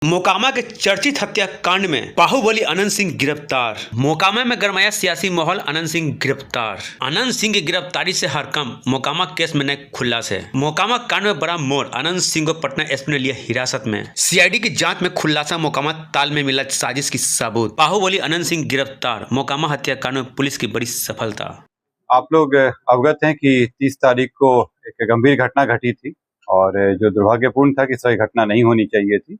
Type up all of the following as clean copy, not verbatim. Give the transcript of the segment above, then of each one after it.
मोकामा के चर्चित हत्याकांड में बाहुबली अनंत सिंह गिरफ्तार। मोकामा में गरमाया सियासी माहौल, अनंत सिंह गिरफ्तार। अनंत सिंह की गिरफ्तारी से हरकम, मोकामा केस में नए खुलासे। मोकामा कांड में बड़ा मोड़, अनंत सिंह को पटना एसपी ने लिया हिरासत में। सीआईडी की जांच में खुलासा, मोकामा ताल में मिला साजिश की सबूत। बाहुबली अनंत सिंह गिरफ्तार। मोकामा हत्याकांड में पुलिस की बड़ी सफलता। आप लोग अवगत हैं कि 30 तारीख को एक गंभीर घटना घटी थी और जो दुर्भाग्यपूर्ण था कि सही घटना नहीं होनी चाहिए थी।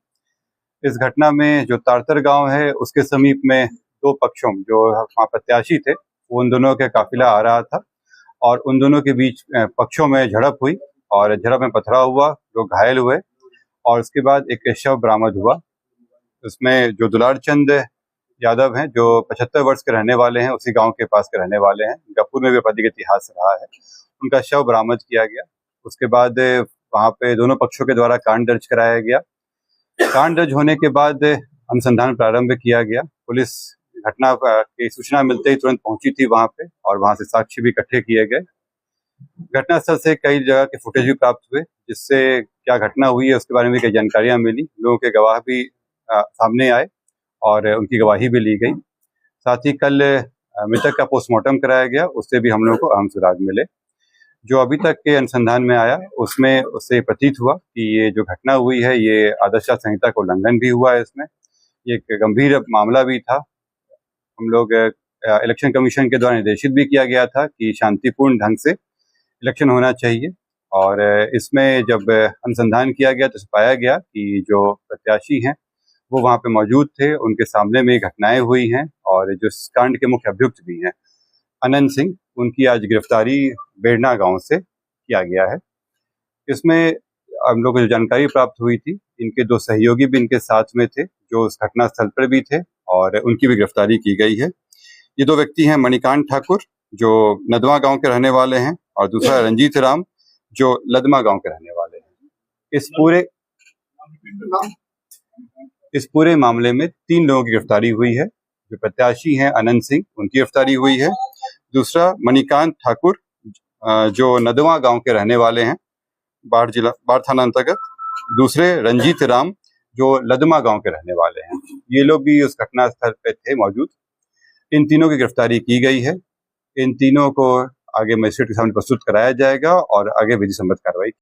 इस घटना में जो तारतर गांव है उसके समीप में दो पक्षों जो वहाँ प्रत्याशी थे, उन दोनों के काफिला आ रहा था और उन दोनों के बीच पक्षों में झड़प हुई और झड़प में पथराव हुआ, लोग घायल हुए और उसके बाद एक शव बरामद हुआ। उसमें जो दुलार चंद यादव हैं, जो 75 वर्ष के रहने वाले हैं, उसी गांव के पास के रहने वाले हैं, गफूर में भी आपराधिक इतिहास रहा है, उनका शव बरामद किया गया। उसके बाद वहां पे दोनों पक्षों के द्वारा कांड दर्ज कराया गया। कांड दर्ज होने के बाद अनुसंधान प्रारंभ किया गया। पुलिस घटना की सूचना मिलते ही तुरंत पहुंची थी वहां पे और वहां से साक्ष्य भी इकट्ठे किए गए। घटनास्थल से कई जगह के फुटेज भी प्राप्त हुए, जिससे क्या घटना हुई है उसके बारे में कई जानकारियां मिली। लोगों के गवाह भी सामने आए और उनकी गवाही भी ली गई। साथ ही कल मृतक का पोस्टमार्टम कराया गया, उससे भी हम लोगों को अहम सुराग मिले। जो अभी तक के अनुसंधान में आया उसमें उससे प्रतीत हुआ कि ये जो घटना हुई है ये आदर्श आचार संहिता का उल्लंघन भी हुआ है। इसमें ये एक गंभीर मामला भी था। हम लोग इलेक्शन कमीशन के द्वारा निर्देशित भी किया गया था कि शांतिपूर्ण ढंग से इलेक्शन होना चाहिए और इसमें जब अनुसंधान किया गया तो पाया गया कि जो प्रत्याशी हैं वो वहाँ पे मौजूद थे, उनके सामने में घटनाएं हुई हैं और जो इस कांड के मुख्य अभियुक्त भी हैं अनंत सिंह, उनकी आज गिरफ्तारी बेड़ना गांव से किया गया है। इसमें हम लोग को जो जानकारी प्राप्त हुई थी, इनके दो सहयोगी भी इनके साथ में थे जो उस घटना स्थल पर भी थे और उनकी भी गिरफ्तारी की गई है। ये दो व्यक्ति हैं मणिकांत ठाकुर जो नदवा गांव के रहने वाले हैं और दूसरा रंजीत राम जो लदमा गांव के रहने वाले हैं। इस पूरे मामले में 3 लोगों की गिरफ्तारी हुई है। जो प्रत्याशी हैं अनंत सिंह, उनकी गिरफ्तारी हुई है। दूसरा मणिकांत ठाकुर जो नदवा गांव के रहने वाले हैं, बाढ़ थाना अंतर्गत। दूसरे रंजीत राम जो लदमा गांव के रहने वाले हैं। ये लोग भी उस घटना स्थल पे थे मौजूद। इन तीनों की गिरफ्तारी की गई है। इन तीनों को आगे मजिस्ट्रेट के सामने प्रस्तुत कराया जाएगा और आगे विधि सम्मत कार्रवाई